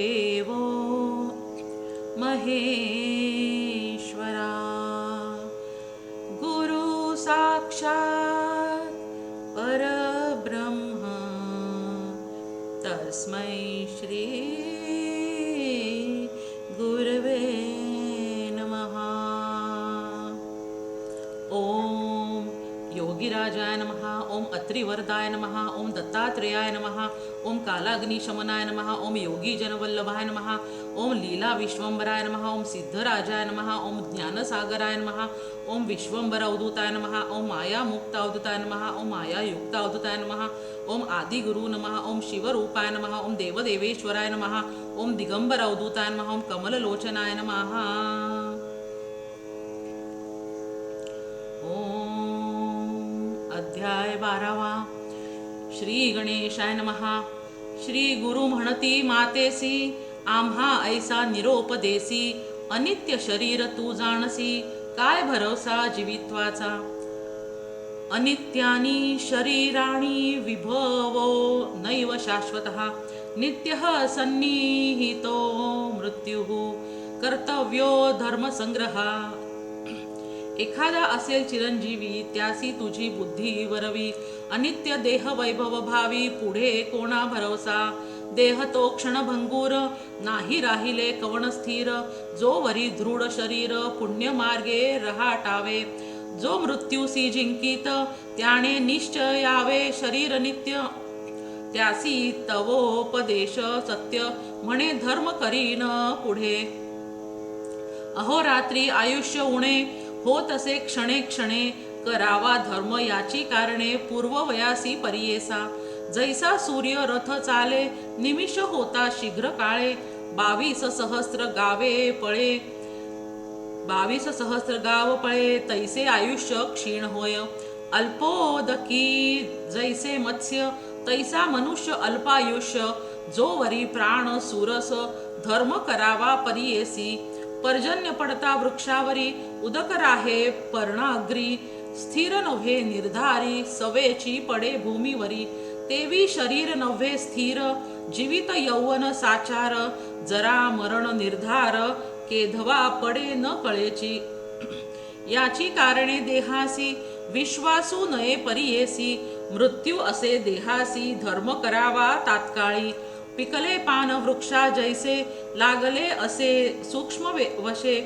देवो महेश्वरा गुरु साक्षात् परब्रह्म तस्मै श्री गुरवे नमः। ओम योगीराजाय नमः। ओम अत्रिवरदाय नमः। ओम दत्तात्रेयाय नमः। ओम कालाग्निशमनाय नमः। ओम योगी जनवल्लभाय नमः। ओम लीला विश्वंभराय नमः। ओम सिद्धराजाय नमः। ओम ज्ञानसागराय नमः। ओम विश्वंभर अवधूताय नमः। ओम माया मुक्त अवधूताय नमः। ओम माया युक्त अवधूताय नमः। ओम आदिगुरु नमः। ओम शिवरूपाय नमः। ओम देवदेवेश्वराय नमः। ओम दिगंबर अवधूताय नमः। ओम कमललोचनाय नमः। अध्याय 12 श्री गणेशाय नमः। श्री गुरु म्हणती मातेसी आम्हा ऐसा निरोपदेसी अनित्य शरीर तू जाणसी काय भरोसा जीवित्वाचा अनित्यानी शरीराणी विभवो नैव शाश्वतः नित्यः सन्निहितो मृत्युः कर्तव्यो धर्मसंग्रह। एखादा असेल चिरंजीवी त्यासी तुझी बुद्धी वरवी अनित्य देह वैभव भावी पुढे कोणा भरोसा देह तो क्षणभंगूर नाही राहिले कवण स्थिर जो वरी दृढ शरीर पुण्य मार्गे रहाटावे जो मृत्यूसी जिंकित त्याने निश्चयावे शरीर नित्य त्यासी तवोपदेश सत्य म्हणे धर्म करीन पुढे अहोरात्री आयुष्य उणे होत असे क्षणे क्षणे करावा धर्म याची कारणे पूर्व वयासी परियेसा जैसा सूर्य रथ चाले निमिष होता शीघ्र काळे 22 सहस्त्र गाव पळे तैसे आयुष्य क्षीण होय अल्पोदकी जैसे मत्स्य तैसा मनुष्य अल्पायुष्य जो वरी प्राण सुरस धर्म करावा परियेसी पर्जन्य पडता वृक्षावरी उदक राहे पर्णाग्री स्थिर नव्हे निर्धारी सवेची पडे भूमीवरी तेवी शरीर नव्हे स्थिर जीवित यौवन साचार जरा मरण निर्धार केधवा पडे न कळेची याची कारणे देहासी विश्वासू नये परियेसी मृत्यू असे देहासी धर्म करावा तात्काळी पिकले पान वृक्षा जैसे लागले असे सूक्ष्म वशे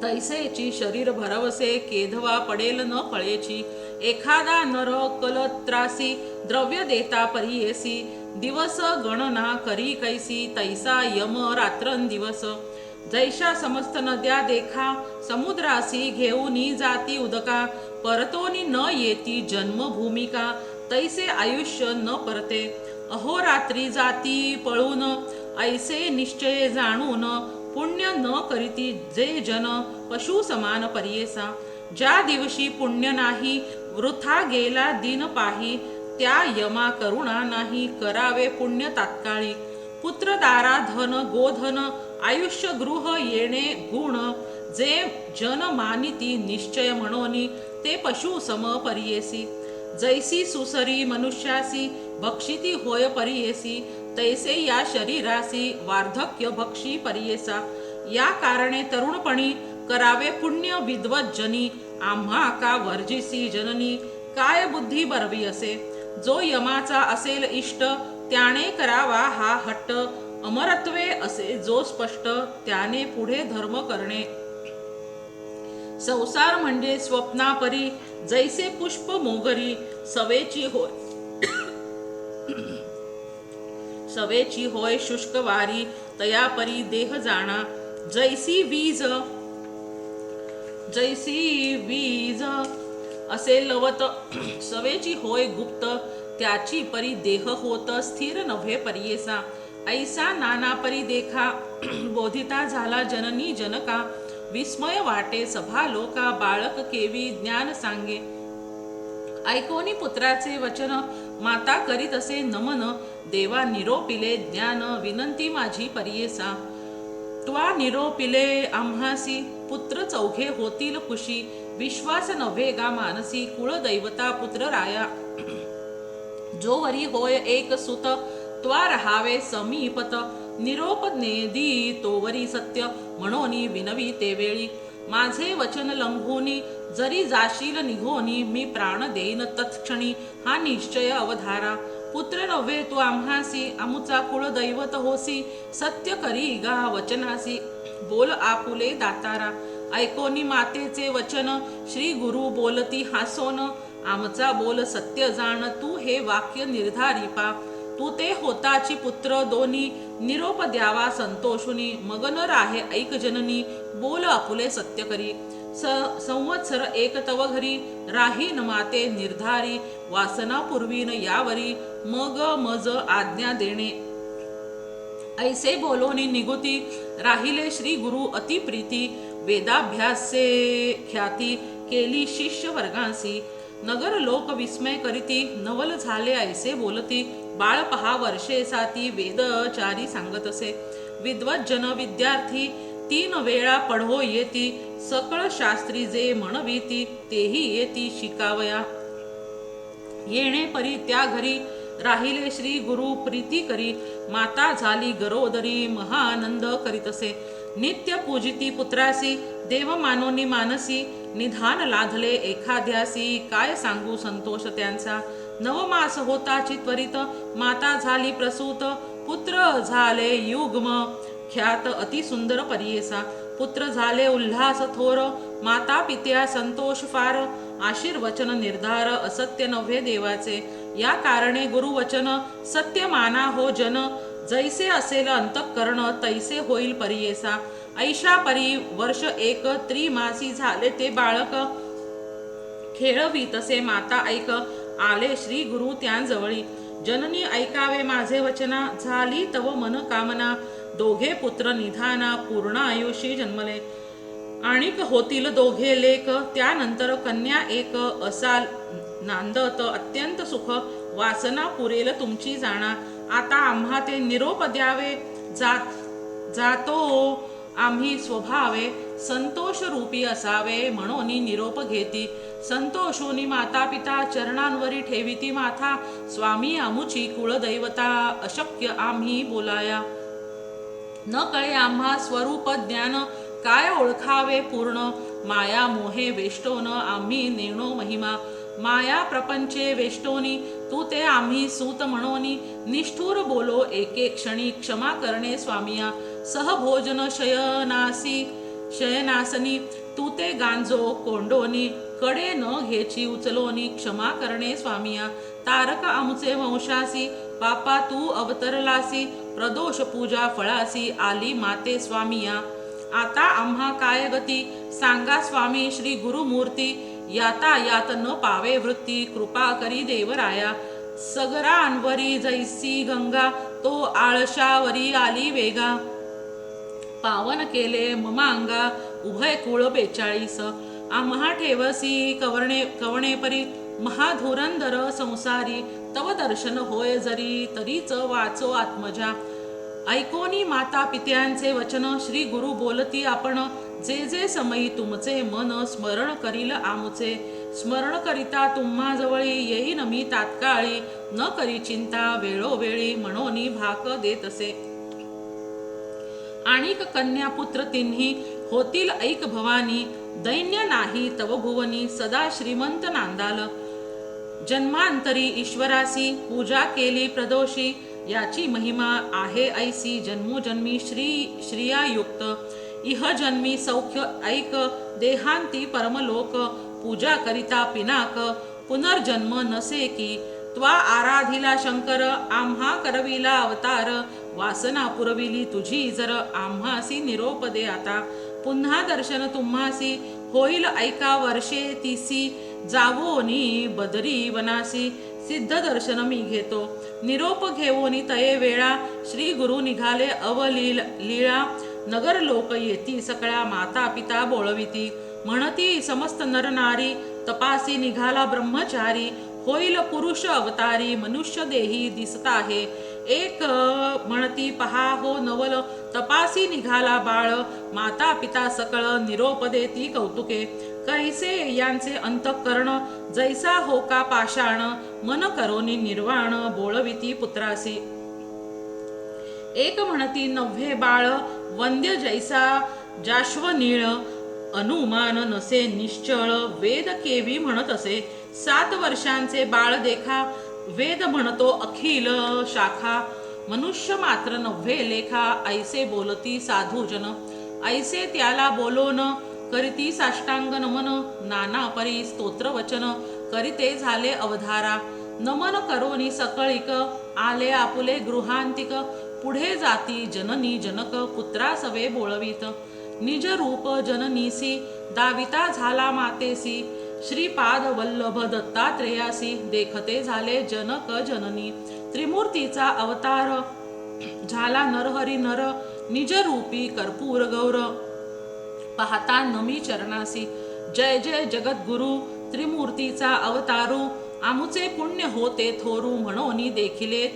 तैसेची शरीर भरवसे केधवा पडेल न कळेची एखादा नर कलत्रासी द्रव्य देता परियेसी दिवस गणना करी कैसी तैसा यम रात्रंदिवस जैशा समस्त नद्या देखा समुद्रासी घेऊनी जाती उदका परतोनी न येती जन्म भूमिका तैसे आयुष्य न परते अहोरात्री जाती पळून ऐसे निश्चय जाणून पुण्य न करीती जे जन पशु समान परियेसा ज्या दिवशी पुण्य नाही वृथा गेला दिन पाही त्या यमा करुणा नाही करावे पुण्य तात्काळी पुत्र दारा धन गोधन आयुष्य गृह येणे गुण जे जन मानिती निश्चय म्हणोनी ते पशु सम परियेसी जैसी सुसरी मनुष्यासी भक्षिती होय परियेसी तैसे या शरीरासी वार्धक्य भक्षी परियेसा या कारणे तरुणपणी करावे पुण्य विद्वत जनी आम्हा का वर्जिसी जननी काय बुद्धी बरवी असे जो यमाचा असेल इष्ट त्याने करावा हा हट्ट अमरत्वे असे जो स्पष्ट त्याने पुढे धर्म करणे संसार म्हणजे स्वप्नापरी जैसे पुष्प मोगरी सवेची होय शुष्क वारी तयापरी देह जाणा जैसी वीज असे लवत सवेची होय गुप्त त्याची परी देह होत स्थिर नव्हे परियेसा ऐसा नाना परी देखा बोधिता झाला जननी जनका विस्मय वाटे सभा लोका बाळक केवी ज्ञान सांगे ऐकोनी पुत्राचे वचन माता करीत असे नमन देवा निरोपिले ज्ञान विनंती माझी परियेसा त्वा निरोपिले आम्हासी पुत्र चौघे होतील खुशी विश्वास नव्हे गा मानसी कुळ दैवता पुत्र राया जो वरी होय एक सुत त्वा रहावे समीपत निरोप नेदी तोवरी सत्य म्हणोनी विनवी ते वेळी माझे वचन लंघोनी जरी जाशील निघोनी मी प्राण देईन तत्क्षणी हा निश्चय अवधारा पुत्र नव्हे तू आम्हासी आमुचा कुळ दैवत होसी सत्य करी गा वचनासी बोल आपुले दातारा ऐकोनी मातेचे वचन श्री गुरु बोलती हासोन आमचा बोल सत्य जाण तू हे वाक्य निर्धारी पा तू ते होताची पुत्र दोन्ही निरोप द्यावा संतोषुनी मगन राहे ऐक जननी बोल आपुले सत्य करी संवत्सर एक तव घरी राही न माते निर्धारी वासना पूर्वीन यावरी मग मज आज्ञा देणे ऐसे बोलोनी निगुती राहिले श्री गुरु अति प्रीती वेदाभ्यासे ख्याती केली शिष्य वर्गांसी नगर लोक विस्मय करीती नवल झाले ऐसे बोलती बाळ पहा वर्षे साती वेदचारी सांगत असे विद्वत जन विद्यार्थी 3 वेळा पढो येती सकळ शास्त्री जे म्हणविती तेही येती शिकावया येणे परी त्या घरी राहिले श्री गुरु प्रीती करी माता झाली गरोदरी महानंद करीतसे नित्य पूजिती पुत्रासी देव मानोनी मानसी निधान लाधले एखाद्यासी काय सांगू संतोष त्यांचा नवमास होताची त्वरित माता झाली प्रसूत पुत्र झाले युग्म ख्यात अति सुंदर परियेसा पुत्र झाले उल्हास थोर माता पित्या संतोष फार आशीर्वचन निर्धार असत्य नव्हे देवाचे या कारणे गुरुवचन सत्य माना हो जन जैसे असेल अंतःकरण तैसे होईल परियेसा ऐशा परी वर्ष एक त्रिमासी झाले ते बाळक खेळवी तसे माता ऐक आले श्री गुरु त्यांजवळी जननी ऐकावे माझे वचना झाली तव मन कामना दोघे पुत्र निधाना पूर्ण आयुषी जन्मले आणिक होतील दोघे लेक त्यानंतर कन्या एक असाल नांदत अत्यंत सुख वासना पुरेल तुमची जाणा आता आम्हा ते निरोप द्यावे जातो आम्ही स्वभावे संतोष रूपी असावे म्हणून निरोप घेती संतोषोनी माता पिता चरणांवरी ठेविती माथा स्वामी आमुची कुळदैवता अशक्य आम्ही बोलाया न कळे आम्हा स्वरूप ज्ञान काय ओळखावे पूर्ण माया मोहे वेष्टोन आम्ही नेणो महिमा माया प्रपंचे वेष्टोनी तू ते आम्ही सूत म्हणोनी निष्ठुर बोलो एके क्षणी क्षमा करणे स्वामिया सहभोजन शयनासनी तू ते गांजो कोंडोनी कडे न घेची उचलोनी क्षमा करणे स्वामिया तारक आमचे वंशासी पापा तू अवतरलासी प्रदोष पूजा फळासी आली माते स्वामिया आता आम्हा काय गती सांगा स्वामी श्री गुरुमूर्ती याता यात न पावे वृत्ती कृपा करी देवराया सगरांवरी जैसी गंगा तो आळशावरी आली वेगा पावन केले ममांगा उभय कुळ 42 आम्हा ठेवसी कवणे परी महाधुरंदर संसारी तव दर्शन होय जरी तरीच वाचो आत्मजा ऐकोनी माता पित्यांचे वचन श्री गुरु बोलती आपण जे जे समयी तुमचे मन स्मरण करील आमुचे स्मरण करिता तुम्हा जवळी येईन मी तात्काळी न करी चिंता वेळोवेळी म्हणोनी भाक देत असे आणिक कन्या पुत्र तिन्ही होतील ऐक भवानी दैन्य नाही तव भुवनी सदा श्रीमंत नांदाल जन्मांतरी ईश्वरासी पूजा केली प्रदोषी याची महिमा आहे ऐसी जन्मोजन्मी श्रियायुक्त इह जन्मी सौख्य ऐक देहांती परमलोक पूजा करिता पिनाक पुनर्जन्म नसे की त्वा आराधिला शंकर आम्हा करविला अवतार वासना पुरविली तुझी जर आम्हासी निरोप दे आता पुन्हा दर्शन तुम्हासी होईल ऐका वर्षे तीसी जावोनी बदरी वनासी सिद्ध दर्शन मी घेतो निरोप घेऊनी तये वेळा श्री गुरु निघाले लीळा नगर लोक येती सकळा माता पिता बोळविती म्हणती समस्त नर नारी तपासी निघाला ब्रह्मचारी होईल पुरुष अवतारी मनुष्य देही दिसत आहे एक म्हणती पहा हो नवल तपासी निघाला बाळ माता पिता सकळ निरोप देती कौतुके कैसे यांचे अंतःकरण जैसा हो का पाषाण मन करोनी निर्वाण बोळविती पुत्रासी एक म्हणती नव्हे बाळ वंद्य जैसा जाश्वनीळ, अनुमान नसे निश्चळ वेद केवी म्हणत असे. 7 वर्षांचे बाळ देखा, वेद म्हणतो अखिल शाखा. मनुष्य मात्र नव्हे लेखा, ऐसे बोलती साधू जन. ऐसे त्याला बोलोन करीती साष्टांग नमन. नाना परी स्तोत्र वचन करीते झाले अवधारा. नमन करोनी सकळिक आले आपुले गृहांतिक. पुढे जाती जननी जनक पुत्रासवे बोळवीत. निज रूप जननीसी दाविता झाला मातेसी. श्रीपाद वल्लभ दत्तात्रेयासी देखते झाले जनक जननी. त्रिमूर्तीचा अवतार झाला नरहरी नर. निज रूपी कर्पूर गौर पाहता नमी चरणासी. जय जय जगद्गुरु त्रिमूर्तीचा अवतारू. आमुचे पुण्य होते थोरू म्हणोनी देखिले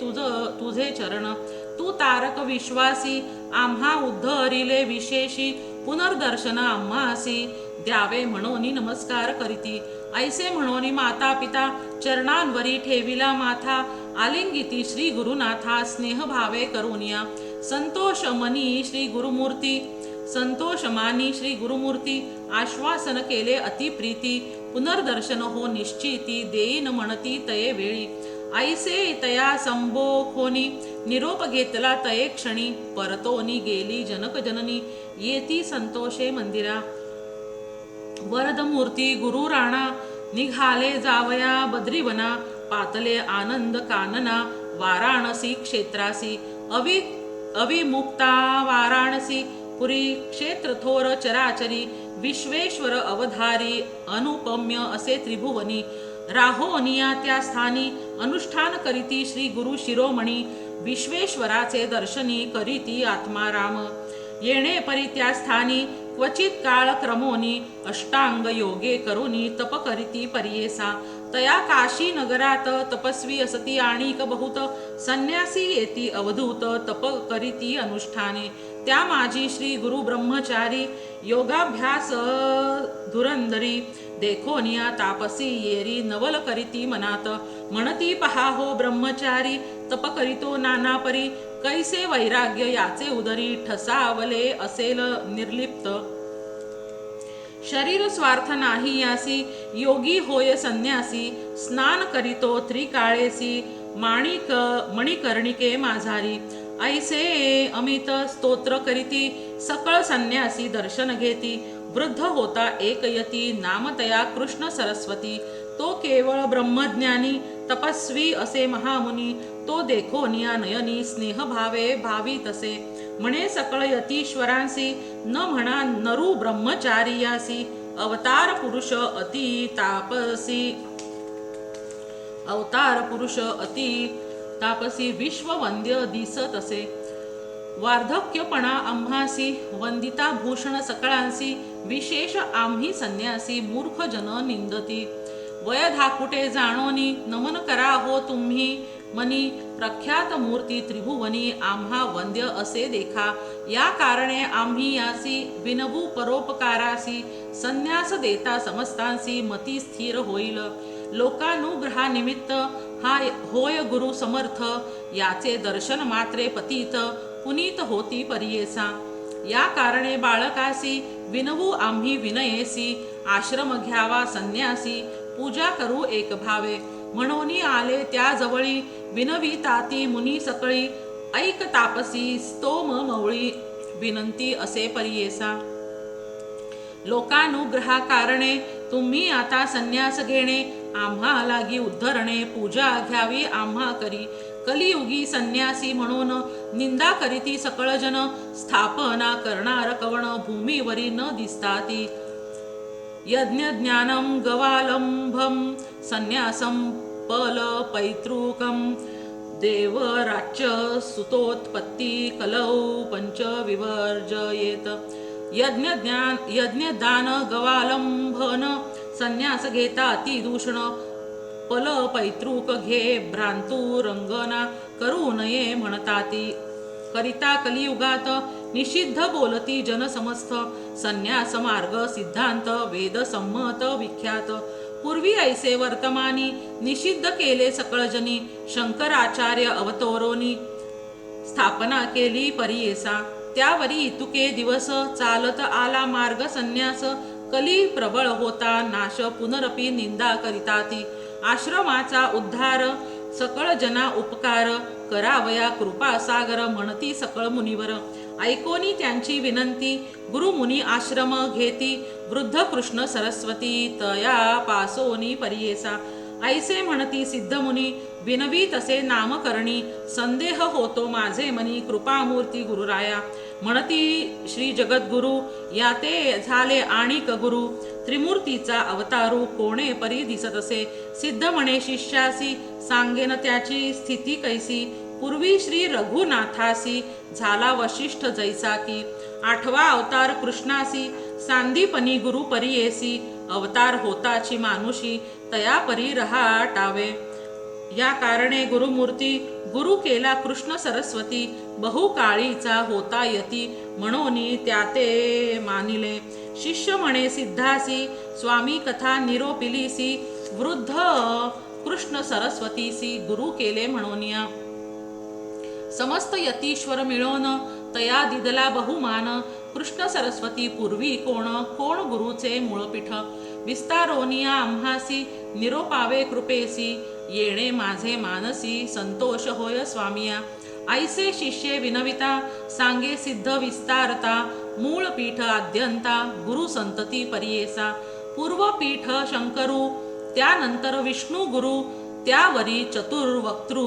तुझे चरण. तू तारक विश्वासी आम्हा उद्धरिले विशेषी. पुनर्दर्शन आम्हासी द्यावे म्हणोनी नमस्कार करीती. ऐसे म्हणोनी माता पिता चरणांवरी ठेविला माथा. आलिंगिती श्री गुरुनाथा स्नेह भावे करुनिया. संतोष मनी श्री गुरुमूर्ती संतोष मानी श्री गुरुमूर्ती. आश्वासन केले अतिप्रीती. पुनर्दर्शन हो निश्चिती. देईन म्हणती तये वेळी. ऐसे तया संबोखोनी निरोप घेतला तये क्षणी. परतोनी गेली जनक जननी येती संतोषे मंदिरा. वरदमूर्ती गुरु राणा निघाले जावया बद्रीवना. पातले आनंद कानना वाराणसी क्षेत्रासी. अविमुक्ता वाराणसी पुरी क्षेत्र थोर चराचरी. विश्वेश्वर अवधारी अनुपम्य असे त्रिभुवनी. राहोनिया त्या स्थानी अनुष्ठान करीती श्री गुरु शिरोमणी. विश्वेश्वराचे दर्शनी करीती आत्माराम. येणे परी त्या स्थानी क्वचित काळ क्रमोनी. अष्टांग योगे करुनी तप करीती परियेसा. तया काशी नगरात तपस्वी असती आणिक बहुत. संन्यासी येती अवधूत तप करीती अनुष्ठाने. त्या माझी श्री गुरु ब्रह्मचारी योगाभ्यास धुरंधरी. देखोनिया तापसी येरी नवल करीती मनात. म्हणती पहा हो ब्रह्मचारी तप करीतो नाना परी. कैसे वैराग्य याचे उदरी ठसावले असेल निर्लिप्त. शरीर स्वार्थ नाही यासी योगी होय संन्यासी. स्नान करीतो त्रिकाळेसी मणिकर्णिके माझारी. ऐसे अमित स्तोत्र करीती सकळ संन्यासी दर्शन घेती. वृद्ध होता एक यती नामतया कृष्ण सरस्वती. तो केवळ ब्रह्मज्ञानी तपस्वी असे महामुनी. तो देखोनिया नयनी स्नेह भावे भावी तसे. म्हणे सकळ यतीश्वरांसी न म्हणा नरू ब्रह्मचारियासी. अवतार पुरुष अति तापसी विश्ववंद्य दिसत असे. वार्धक्यपणा आम्हासी वंदिता भूषण सकळांसी. विशेष आम्ही संन्यासी मूर्ख जन निंदती. वय धाकुटे जाणोनी नमन करा हो तुम्ही मनी. प्रख्यात मूर्ती त्रिभुवनी आम्हा वंद्य असे देखा. या कारणे आम्ही यासी विनवू परोपकारासी. संन्यास देता समस्तांसी मती स्थिर होईल. लोकानुग्रहानिमित्त हा होय गुरु समर्थ. याचे दर्शन मात्रे पतित पुनीत होती परियेसा. या कारणे बाळकासी विनवू आम्ही विनयेसी. आश्रम घ्यावा संन्यासी पूजा करू एक भावे. म्हणोनी आले त्या जवळी विनविताती मुनी सकळी. ऐक तापसी स्तोम मवळी विनंती असे परियेसा. लोकानुग्रहा कारणे तुम्ही आता संन्यास घेणे. आम्हा लागी उद्धरणे पूजा घ्यावी आम्हा करी. कलियुगी संन्यासी म्हणून निंदा करीती सकळ जन. स्थापना करणार कवण भूमीवरी न दिसताती. यज्ञ ज्ञानम गवालंभम संन्यासम पल पैतृकम. देवराच्य सुतोत्पत्ती कलौ पंच विवर्जयेत. यज्ञ दान गवालंभन संन्यास घेता अतिदूषण. पल पैतृक घे भ्रांतू रंगना करू नये म्हणताती. करिता कलियुगात निषिद्ध बोलती जन समस्त. संन्यास मार्ग सिद्धांत वेद संमत विख्यात. पूर्वी ऐसे वर्तमानी निषिद्ध केले सकळजनी. शंकराचार्य अवतरोनी स्थापना केली परियेसा. त्यावरी इतुके दिवस चालत आला मार्ग संन्यास. कली प्रबळ होता नाश पुनरपी निंदा करिता ती. आश्रमाचा उद्धार सकळ जना उपकार. करावया कृपा सागर म्हणती सकळ मुनिवर. ऐकोनी त्यांची विनंती गुरुमुनी आश्रम घेती. वृद्ध कृष्ण सरस्वती तया पासोनी परियेसा. ऐसे म्हणती सिद्धमुनी विनवी तसे नामकरणी. संदेह होतो माझे मनी कृपामूर्ती गुरुराया. म्हणती श्री जगद्गुरु याते झाले आणिक गुरु. त्रिमूर्तीचा अवतारू कोणे परी दिसत असे. सिद्ध म्हणे शिष्यासी सांगेन त्याची स्थिती कैसी. पूर्वी श्री रघुनाथासी झाला वशिष्ठ जैसा की. आठवा अवतार कृष्णासी सांदीपनी गुरु परियेसी. अवतार होताची मानुषी तया परी रहा टावे. या कारणे गुरुमूर्ती गुरु केला कृष्ण सरस्वती. बहुकाळीचा होता यती म्हणोनी त्याते मानिले. शिष्य म्हणे सिद्धासी स्वामी कथा निरोपिलीसी. वृद्ध कृष्ण सरस्वतीसी गुरु केले म्हणोनिया. समस्त यतीश्वर मिळवून तया दिदला बहुमान. कृष्ण सरस्वती पूर्वी कोण कोण गुरुचे मूळपीठ. विस्तारोनिया आम्हासी निरोपावे कृपेसी. येणे माझे मानसी संतोष होय स्वामिया. ऐसे शिष्ये विनविता सांगे सिद्ध विस्तारता. मूळ पीठ आद्यंता गुरु संतती परियेसा. पूर्व पीठ शंकरू त्यानंतर विष्णू गुरु. त्यावरी चतुर्वक्तृ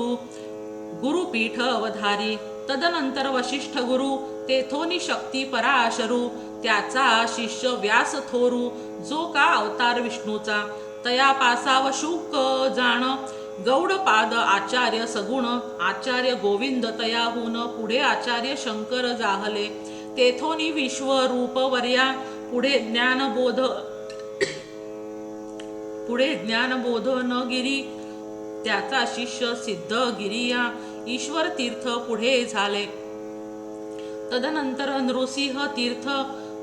गुरुपीठ अवधारी. तदनंतर वशिष्ठ गुरु तेथोनी शक्ती पराशरू. त्याचा शिष्य व्यास थोरू जो का अवतार विष्णूचा. तया पासाव शुक जाण गौडपाद आचार्य सगुण. आचार्य गोविंद तयाहून पुढे आचार्य शंकर जाहले. तेथोनी विश्वरूप वर्या पुढे ज्ञानबोध न गिरी. त्याचा शिष्य सिद्ध गिरिया ईश्वर तीर्थ पुढे झाले. तदनंतर नृसिंह तीर्थ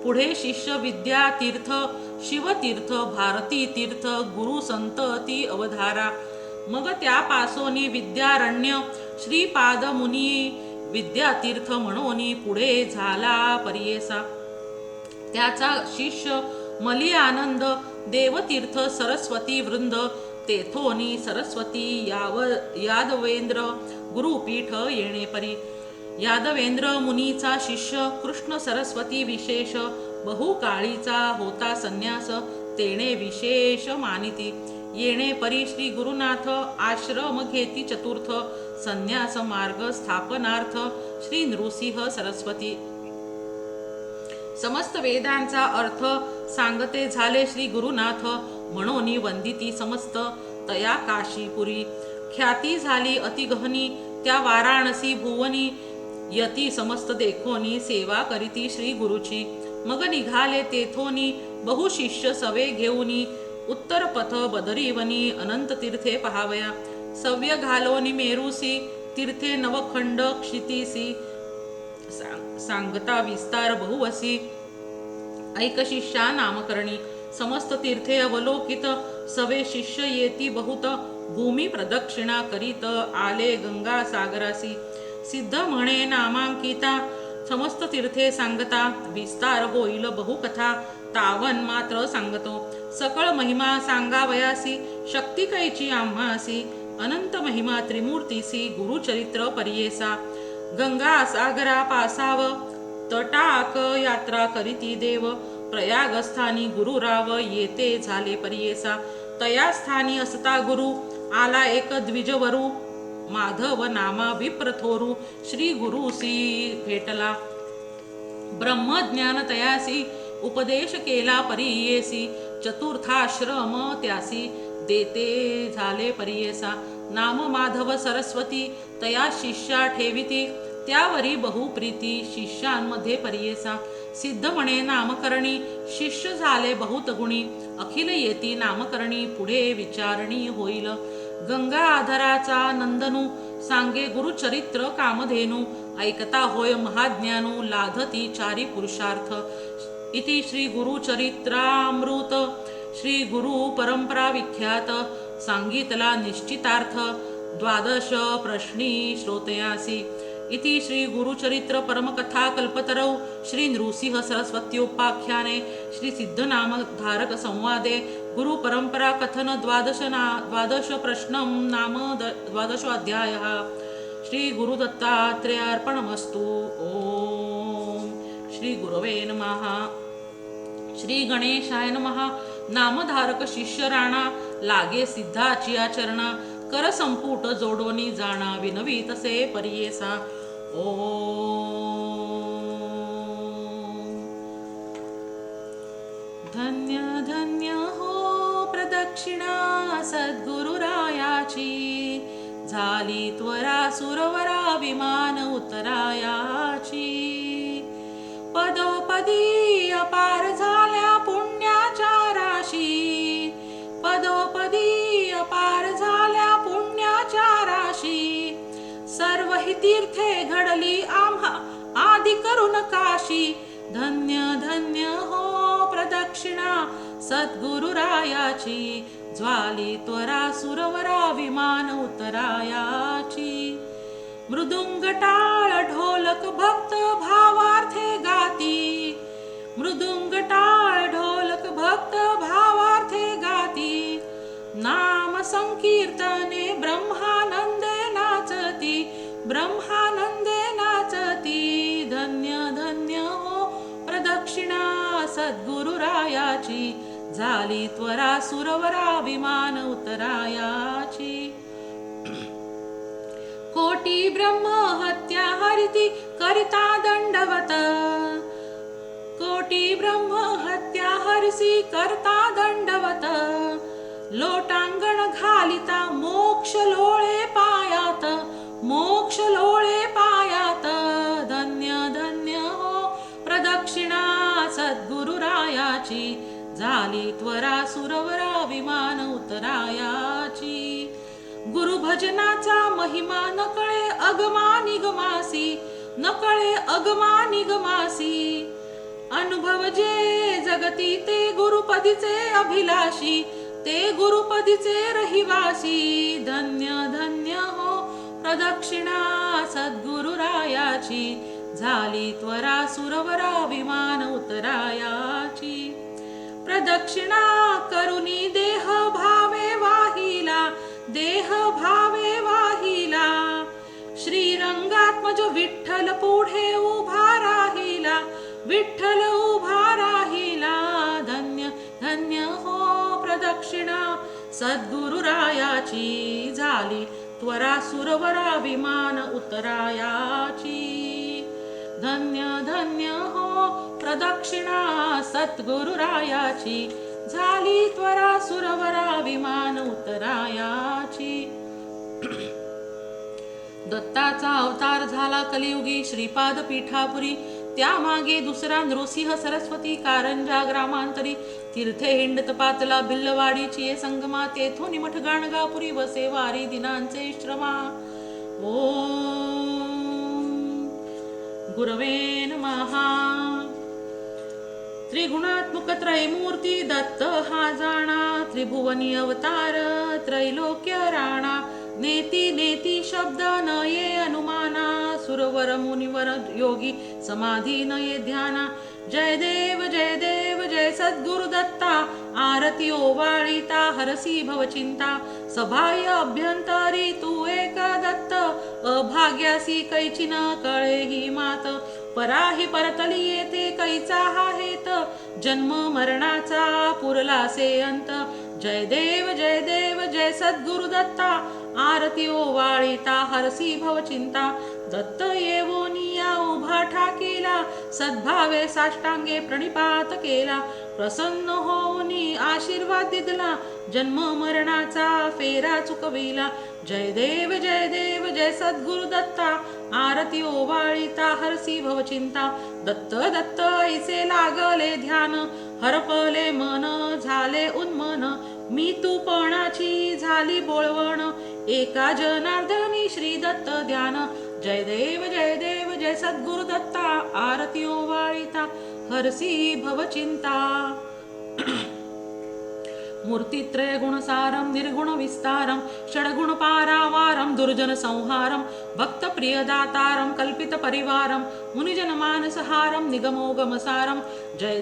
पुढे शिष्य विद्या तीर्थ. शिवतीर्थ भारती तीर्थ गुरु संत ती अवधारा. मग त्यापासोनी विद्यारण्य श्रीपाद मुनी विद्यातीर्थ म्हणोनी पुढे झाला परियेसा. त्याचा शिष्य मली आनंद देवतीर्थ सरस्वती वृंद. तेथोनी सरस्वती यादवेंद्र गुरुपीठ येणे परी. यादवेंद्र मुनीचा शिष्य कृष्ण सरस्वती विशेष. बहुकाळीचा होता संन्यास तेणे विशेष मानिती. येणे परी श्री गुरुनाथ आश्रम घेती चतुर्थ. संन्यास मार्ग स्थापनार्थ श्री नृसिंह सरस्वती. समस्त वेदांचा अर्थ सांगते झाले श्री गुरुनाथ. म्हणोनी वंदिती समस्त तया काशीपुरी. ख्याती झाली अतिगहनी त्या वाराणसी भुवनी. यती समस्त देखोनी सेवा करीती श्री गुरुची. मग निघाले तेथोनी बहुशिष्य सवे घेऊनी. उत्तर पथ बदरीवनी अनंत तीर्थे पहावया. सव्य घालोनी मेरूसी तीर्थे नवखंड क्षितीसी. सांगता विस्तार बहुवसी ऐक शिष्या नामकरणी. समस्त तीर्थे अवलोकित सवे शिष्य येती बहुत. भूमी प्रदक्षिणा करीत आले गंगा सागरासी. सिद्ध म्हणे नामांकिता समस्त तीर्थे सांगता. विस्तार होईल बहुकथा तावन मात्र सांगतो. सकळ महिमा सांगावयासी शक्ती कैची आम्हासी. अनंत महिमा त्रिमूर्तीसी गुरुचरित्र परियेसा. गंगा सागरा पासाव तटाक यात्रा करीती देव. प्रयागस्थानी गुरुराव येते झाले परियेसा. तया स्थानी असता गुरु आला एक द्विजवरू. माधव नामा विप्रथोरू श्री गुरुसी भेटला. ब्रह्मज्ञान तयासी उपदेश केला परियेसी. चतुर्थाश्रम त्यासी देते झाले परियेसा. नाम माधव सरस्वती तया शिष्या ठेविती. त्यावरी बहुप्रीती शिष्यांमध्ये परियेसा. सिद्ध म्हणे नामकरणी शिष्य झाले बहुत गुणी. अखिल येती नामकरणी पुढे विचारणी होईल. गंगा आधाराचा नंदनू सांगे गुरुचरित्र कामधेनू. ऐकता होय महाज्ञानू लाधती चारी पुरुषार्थ. इति श्री गुरुचरित्रामृत श्री गुरु परंपरा विख्यात. सांगितला निश्चितार्थ 12 प्रश्नी श्रोतयासी. इति श्री गुरुचरित्र परमकथा कल्पतरौ श्री नृसिंह सरस्वत्योपाख्याने श्री सिद्धनामधारक संवादे गुरु परंपरा कथन द्वादश प्रश्नं नाम 12 श्री गुरुदत्तात्रेयार्पणमस्तु। ओम श्री गुरवे नमः। श्री गणेशाय नमः। नामधारक शिष्य राणा लागे सिद्धाची आचरणा कर संपुट जोडोनी जाणा विनवी तसे परियेसा। धन्य धन्य हो प्रदक्षिणा सद्गुरुरायाची झाली त्वरा सुरवरा विमान उतरायाची पदोपदी अपार झाल्या पुण्याच्या राशी पदोपदी अपार झाल्या पुण्याच्या राशी सर्व ही तीर्थे घडली आम्हा आदि करून काशी धन्य धन्य हो प्रदक्षिणा सद्गुरुरायाची ज्वाली त्वरा सुरवरा विमान उतरायाची मृदुंग टाळ ढोलक भक्त भावार्थे गाती मृदुंग टाळ ढोलक भक्त भावार्थे गाती नाम संकीर्तने ब्रह्मानंदे नाचती ब्रह्मानंदे नाचती धन्य धन्य हो प्रदक्षिणा सद्गुरुरायाची झाली त्वरा सुरवरा विमान उतरायाची कोटी ब्रह्म हत्या हरिती करिता दंडवत कोटी ब्रह्म हत्या हरिसी करता दंडवत लोटांगण घालिता मोक्ष लोळे पायात मोक्ष लोळे पायात धन्य धन्य हो प्रदक्षिणा सद्गुरुरायाची झाली त्वरा सुरवरा विमान उतरायाची गुरु भजनाचा महिमा नकळे अगमा निगमासी नकळे अगमा निगमासी अनुभव जे जगती ते गुरुपदीचे अभिलाषी ते गुरुपदीचे रहिवासी धन्य धन्य हो प्रदक्षिणा सद्गुरुरायाची झाली त्वरा सुरवरा विमान उतरायाची प्रदक्षिणा करुनी देह भावे वाहिला देह भावे वाहिला श्रीरंगात्मज विठ्ठल पुढे उभा राहिला विठ्ठल उभा राहिला धन्य धन्य हो प्रदक्षिणा सद्गुरुरायाची झाली त्वरा सुरवरा विमान उतरायाची धन्य धन्य हो प्रदक्षिणा सद्गुरुरायाची झाली त्वरा सुरवरा विमान उतरायाची दत्ताचा अवतार झाला कलियुगी श्रीपाद पीठापुरी त्यामागे दुसरा नृसिंह सरस्वती कारंजा ग्रामांतरी तीर्थे हिंडत पातला भिल्लवाडीची संगमा तेथून मठ गाणगापुरी वसे वारी दिनांचे श्रमा। ओम गुरवे नमः। त्रिगुणात्मक त्रयमूर्ती दत्त हा जाणा त्रिभुवनी अवतार त्रैलोक्य राणा नेती नेती शब्द न ये अनुमाना सुरवर मुनिवर योगी समाधी न ये ध्याना जय देव जय सद्गुरु दत्ता आरती ओवाळीता हरसी भवचिंता सभाय अभ्यंतरी तू एक दत्त अभाग्यासी कैची न कळे ही मात पराही परतली येते कैचा हा हेत जन्म मरणाचा पुरलासे अंत जय देव जय सद्गुरु दत्ता आरती ओवाळीता हरसी भवचिंता दत्त येवोनिया उभा ठाकीला सद्भावे साष्टांगे प्रणिपात केला प्रसन्न होऊनी आशीर्वाद दिला जन्म मरणाचा फेरा चुकविला जय देव जय सद्गुरु दत्ता आरती ओवाळीता हरसी भवचिंता दत्त दत्त ऐसे लागले ध्यान हरपले मन झाले उन्मन मी तू पणाची झाली बोळवण एका जनार्दनी श्री दत्त ध्यान जय देव जय सद्गुरु दत्ता आरती ओवाळीता हरसी भवचिंता मूर्तित्रय गुणसारं निर्गुण विस्तारं षड्गुण पारावारं दुर्जन संहारं भक्तप्रियदातारं कल्पितपरिवारं मुनिजनमानसहारं निगमोगमसारं जय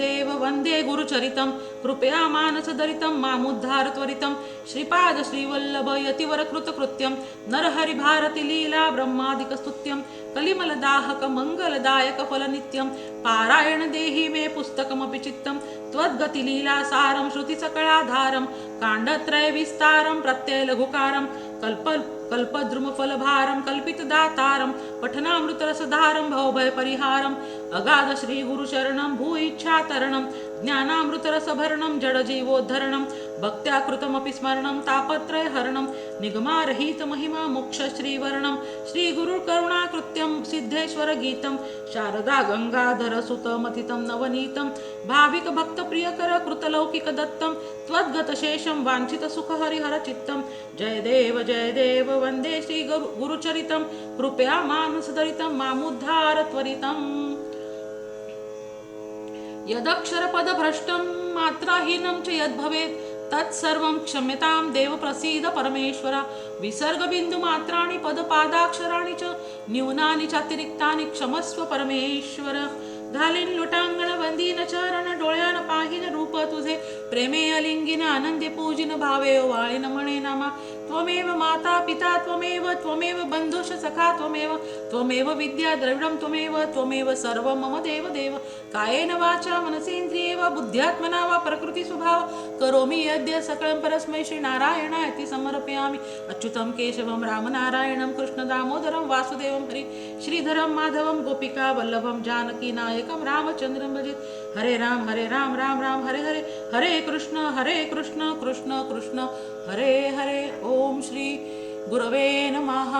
देव वन्दे गुरुचरितं कृपया मानसदरितं मामुद्धार त्वरितं श्रीपाद श्रीवल्लभ यतिवरकृतकृत्यं नरहरिभारती लीला ब्रह्मादिकस्तुत्यं कलिमलदाहक मंगलदायक फलनित्यं पारायण देहि मे पुस्तकमपि चित्तं त्वद्गतिलीलासारं श्रुतिसकलाधारं काण्डत्रय विस्तारं प्रत्ययलघुकारं कल्पद्रुमफलभारं कल्पितदातारं पठनामृतरसधारं भवभयपरिहारम् अगाध श्रीगुरुशरणं भूइच्छातरणं ज्ञानामृतरसभरणं जडजीवोद्धरणं भक्त्या कृतमपि स्मरणं तापत्रयहरणं निगमारहितमहिमा मोक्षश्रीवर्णं श्रीगुरुकरुणाकृत्यं सिद्धेश्वरगीतं शारदा गंगाधरसुतमथितं नवनीतं भाविकभक्तप्रियकर कृतलौकिकदत्तं त्वद्गतशेषं वाञ्छितसुखहरिहरचित्तं जय देव वन्दे श्रीगुरुचरितं कृपया मानसदरितं मामुद्धार त्वरितम् यदक्षरपदभ्रष्टं मात्राहीनं च यद्भवेत् तत्सर्वं क्षम्यतां देव प्रसीद परमेश्वर विसर्गबिन्दुमात्राणि पदपादाक्षराणि च न्यूनानि चातिरिक्तानि क्षमस्व परमेश्वर घालीन लोटांगण वंदीन चरण डोळ्यान पाहिन रूप तुझे प्रेमे अलिंगिन आनंदे पूजिन भावे वाळीन म्हणे नामा त्वमेव माता पिता त्वमेव बंधुष सखा त्वमेव विद्या द्रविडं त्वमेव सर्व मम देव कायेन वाचा मनसेन्द्रिये वा बुद्ध्यात्मना वा प्रकृती स्वभाव करोमि यद्य सकलं परस्मै श्री नारायणाय समर्पयामि अच्युतं केशवं रामनारायणं कृष्ण दामोदरं वासुदेवं हरि श्रीधरं माधवं गोपिका वल्लभं जानकी नायकं रामचंद्रं भजेत् हरे राम राम राम हरे हरे हरे कृष्ण कृष्ण कृष्ण हरे हरे ओम श्री गुरवे नमः।